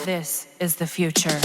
This is the future.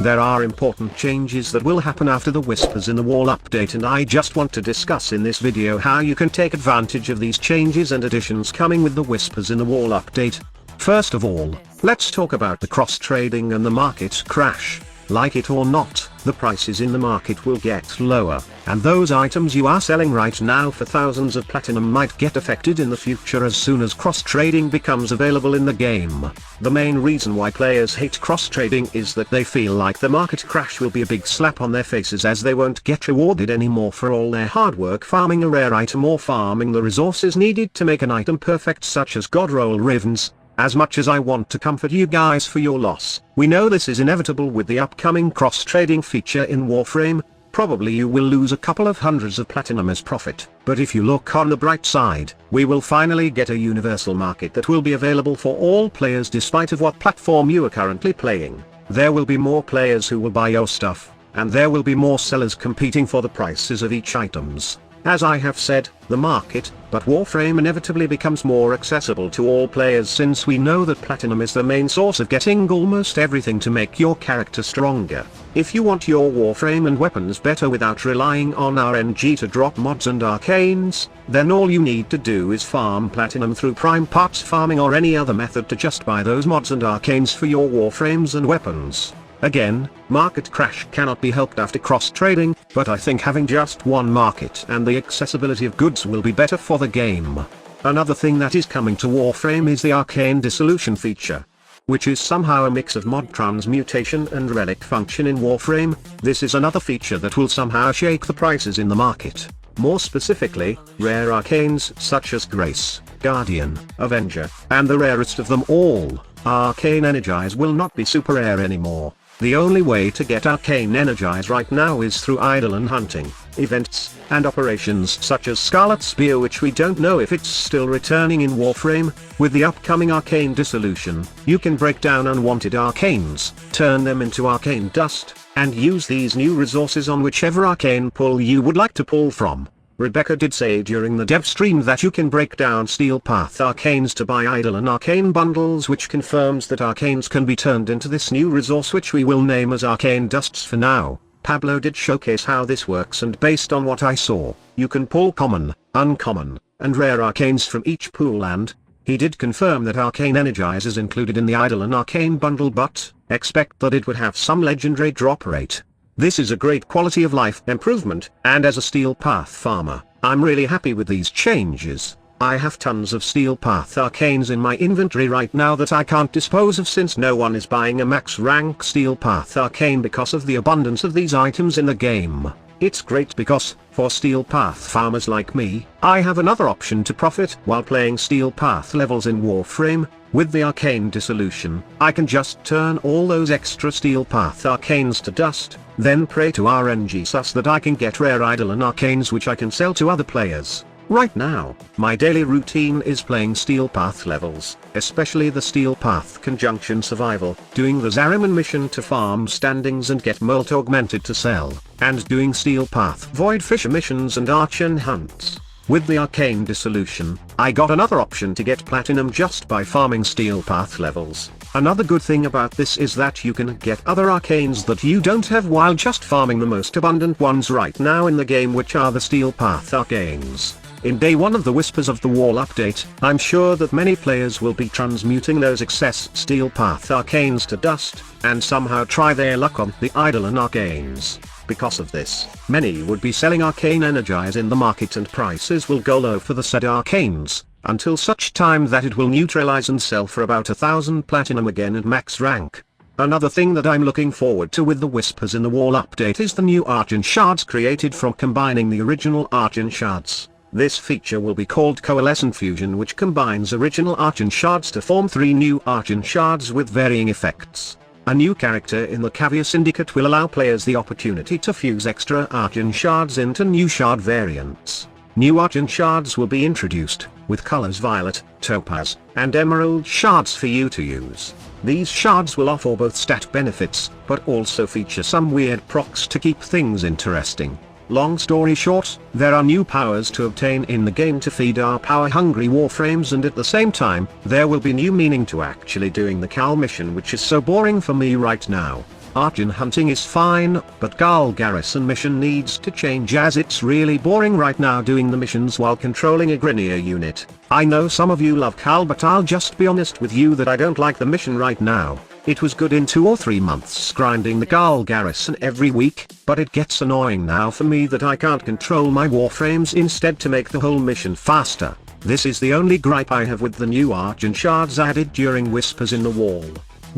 There are important changes that will happen after the Whispers in the Wall update, and I just want to discuss in this video how you can take advantage of these changes and additions coming with the Whispers in the Wall update. First of all, let's talk about the cross-trading and the market crash. Like it or not, the prices in the market will get lower, and those items you are selling right now for thousands of platinum might get affected in the future as soon as cross-trading becomes available in the game. The main reason why players hate cross-trading is that they feel like the market crash will be a big slap on their faces, as they won't get rewarded anymore for all their hard work farming a rare item or farming the resources needed to make an item perfect, such as Godroll Ravens. As much as I want to comfort you guys for your loss, we know this is inevitable with the upcoming cross-trading feature in Warframe. Probably you will lose a couple of hundreds of platinum as profit, but if you look on the bright side, we will finally get a universal market that will be available for all players despite of what platform you are currently playing. There will be more players who will buy your stuff, and there will be more sellers competing for the prices of each items. As I have said, the market, but Warframe inevitably becomes more accessible to all players, since we know that platinum is the main source of getting almost everything to make your character stronger. If you want your Warframe and weapons better without relying on RNG to drop mods and arcanes, then all you need to do is farm platinum through prime parts farming or any other method to just buy those mods and arcanes for your Warframes and weapons. Again, market crash cannot be helped after cross-trading, but I think having just one market and the accessibility of goods will be better for the game. Another thing that is coming to Warframe is the Arcane Dissolution feature, which is somehow a mix of mod transmutation and relic function in Warframe. This is another feature that will somehow shake the prices in the market. More specifically, rare arcanes such as Grace, Guardian, Avenger, and the rarest of them all, Arcane Energize, will not be super rare anymore. The only way to get Arcane Energize right now is through Eidolon hunting, events, and operations such as Scarlet Spear, which we don't know if it's still returning in Warframe. With the upcoming Arcane Dissolution, you can break down unwanted arcanes, turn them into Arcane Dust, and use these new resources on whichever arcane pool you would like to pull from. Rebecca did say during the dev stream that you can break down Steel Path arcanes to buy Eidolon arcane bundles, which confirms that arcanes can be turned into this new resource, which we will name as Arcane Dusts for now. Pablo did showcase how this works, and based on what I saw, you can pull common, uncommon, and rare arcanes from each pool, and he did confirm that Arcane Energize is included in the Eidolon arcane bundle, but expect that it would have some legendary drop rate. This is a great quality of life improvement, and as a Steel Path farmer, I'm really happy with these changes. I have tons of Steel Path arcanes in my inventory right now that I can't dispose of, since no one is buying a max rank Steel Path arcane because of the abundance of these items in the game. It's great because, for Steel Path farmers like me, I have another option to profit while playing Steel Path levels in Warframe. With the Arcane Dissolution, I can just turn all those extra Steel Path arcanes to dust, then pray to RNG sus that I can get rare Eidolon arcanes which I can sell to other players. Right now, my daily routine is playing Steel Path levels, especially the Steel Path Conjunction Survival, doing the Zariman mission to farm standings and get Molt Augmented to sell, and doing Steel Path Void Fisher missions and Archon hunts. With the Arcane Dissolution, I got another option to get platinum just by farming Steel Path levels. Another good thing about this is that you can get other arcanes that you don't have while just farming the most abundant ones right now in the game, which are the Steel Path arcanes. In day 1 of the Whispers of the Wall update, I'm sure that many players will be transmuting those excess Steel Path arcanes to dust, and somehow try their luck on the Eidolon arcanes. Because of this, many would be selling Arcane Energize in the market, and prices will go low for the said arcanes, until such time that it will neutralize and sell for about 1000 platinum again at max rank. Another thing that I'm looking forward to with the Whispers in the Wall update is the new Arcane Shards created from combining the original Arcane Shards. This feature will be called Coalescent Fusion, which combines original Arcane Shards to form 3 new Arcane Shards with varying effects. A new character in the Caviar Syndicate will allow players the opportunity to fuse extra Arcane Shards into new shard variants. New Arcane Shards will be introduced, with colors Violet, Topaz, and Emerald shards for you to use. These shards will offer both stat benefits, but also feature some weird procs to keep things interesting. Long story short, there are new powers to obtain in the game to feed our power-hungry warframes, and at the same time, there will be new meaning to actually doing the Cal mission, which is so boring for me right now. Arcane hunting is fine, but Cal garrison mission needs to change, as it's really boring right now doing the missions while controlling a Grineer unit. I know some of you love Cal, but I'll just be honest with you that I don't like the mission right now. It was good in 2 or 3 months grinding the Cal garrison every week, but it gets annoying now for me that I can't control my warframes instead to make the whole mission faster. This is the only gripe I have with the new Arcane Shards added during Whispers in the Wall.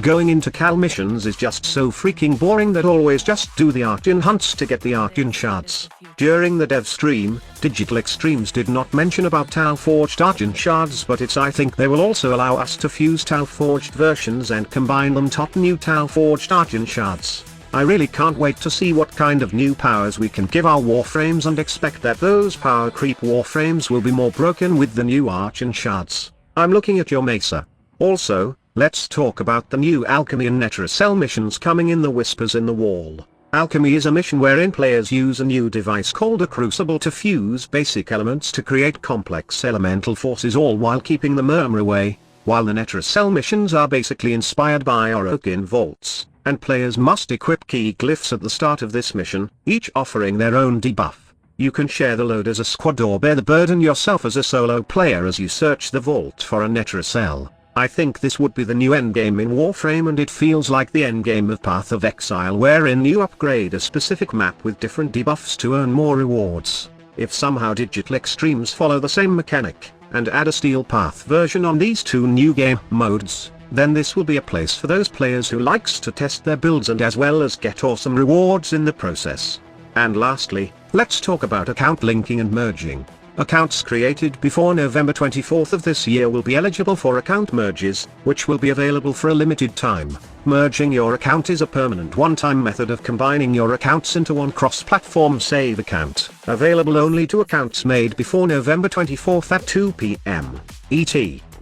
Going into Cal missions is just so freaking boring that always just do the Arcane hunts to get the Arcane Shards. During the dev stream, Digital Extremes did not mention about Talforged Arcane Shards, but I think they will also allow us to fuse Talforged versions and combine them top new Talforged Arcane Shards. I really can't wait to see what kind of new powers we can give our warframes, and expect that those power creep warframes will be more broken with the new Arcane Shards. I'm looking at your Mesa. Also, let's talk about the new Alchemy and Netracell missions coming in the Whispers in the Wall. Alchemy is a mission wherein players use a new device called a crucible to fuse basic elements to create complex elemental forces, all while keeping the murmur away, while the Netracell missions are basically inspired by our Arcane vaults, and players must equip key glyphs at the start of this mission, each offering their own debuff. You can share the load as a squad or bear the burden yourself as a solo player as you search the vault for a Netracell. I think this would be the new endgame in Warframe, and it feels like the endgame of Path of Exile, wherein you upgrade a specific map with different debuffs to earn more rewards. If somehow Digital Extremes follow the same mechanic, and add a Steel Path version on these 2 new game modes, then this will be a place for those players who likes to test their builds and as well as get awesome rewards in the process. And lastly, let's talk about account linking and merging. Accounts created before November 24th of this year will be eligible for account merges, which will be available for a limited time. Merging your account is a permanent one-time method of combining your accounts into one cross-platform save account, available only to accounts made before November 24th at 2 p.m. ET.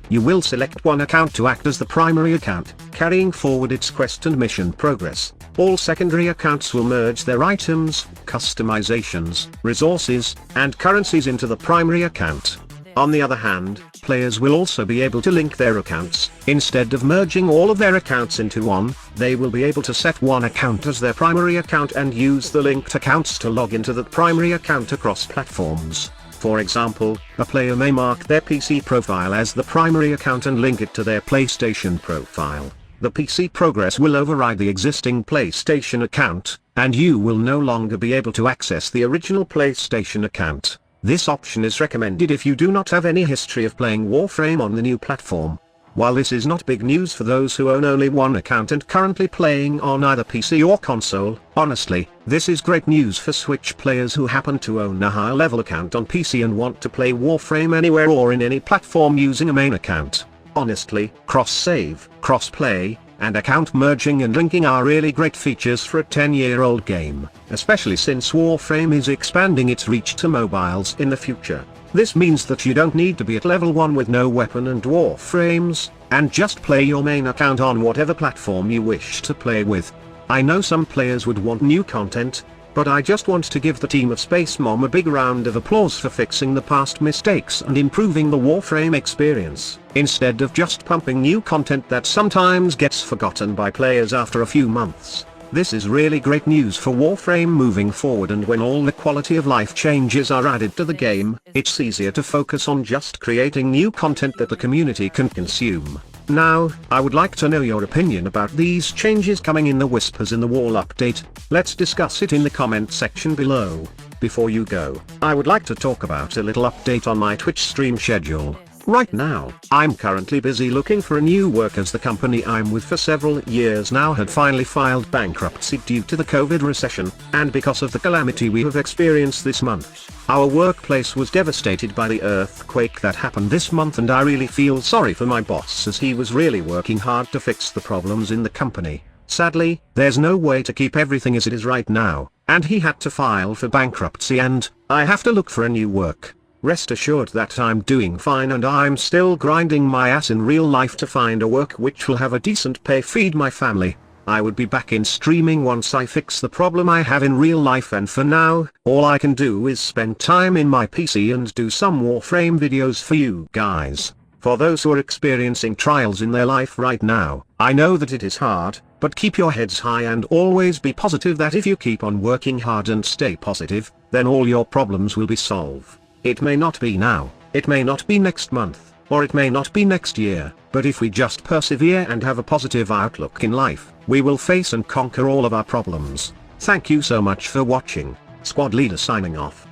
You will select one account to act as the primary account, carrying forward its quest and mission progress. All secondary accounts will merge their items, customizations, resources, and currencies into the primary account. On the other hand, players will also be able to link their accounts. Instead of merging all of their accounts into one, they will be able to set one account as their primary account and use the linked accounts to log into the primary account across platforms. For example, a player may mark their PC profile as the primary account and link it to their PlayStation profile. The PC progress will override the existing PlayStation account, and you will no longer be able to access the original PlayStation account. This option is recommended if you do not have any history of playing Warframe on the new platform. While this is not big news for those who own only one account and currently playing on either PC or console, honestly, this is great news for Switch players who happen to own a high-level account on PC and want to play Warframe anywhere or in any platform using a main account. Honestly, cross-save, cross-play, and account merging and linking are really great features for a 10-year-old game, especially since Warframe is expanding its reach to mobiles in the future. This means that you don't need to be at level 1 with no weapon and Warframes, and just play your main account on whatever platform you wish to play with. I know some players would want new content, but I just want to give the team of Space Mom a big round of applause for fixing the past mistakes and improving the Warframe experience, instead of just pumping new content that sometimes gets forgotten by players after a few months. This is really great news for Warframe moving forward, and when all the quality of life changes are added to the game, it's easier to focus on just creating new content that the community can consume. Now, I would like to know your opinion about these changes coming in the Whispers in the Wall update. Let's discuss it in the comment section below. Before you go, I would like to talk about a little update on my Twitch stream schedule. Right now, I'm currently busy looking for a new work, as the company I'm with for several years now had finally filed bankruptcy due to the COVID recession, and because of the calamity we have experienced this month. Our workplace was devastated by the earthquake that happened this month, and I really feel sorry for my boss, as he was really working hard to fix the problems in the company. Sadly, there's no way to keep everything as it is right now, and he had to file for bankruptcy and I have to look for a new work. Rest assured that I'm doing fine, and I'm still grinding my ass in real life to find a work which will have a decent pay, feed my family. I would be back in streaming once I fix the problem I have in real life, and for now, all I can do is spend time in my PC and do some Warframe videos for you guys. For those who are experiencing trials in their life right now, I know that it is hard, but keep your heads high and always be positive that if you keep on working hard and stay positive, then all your problems will be solved. It may not be now, it may not be next month, or it may not be next year, but if we just persevere and have a positive outlook in life, we will face and conquer all of our problems. Thank you so much for watching. Squad Leader signing off.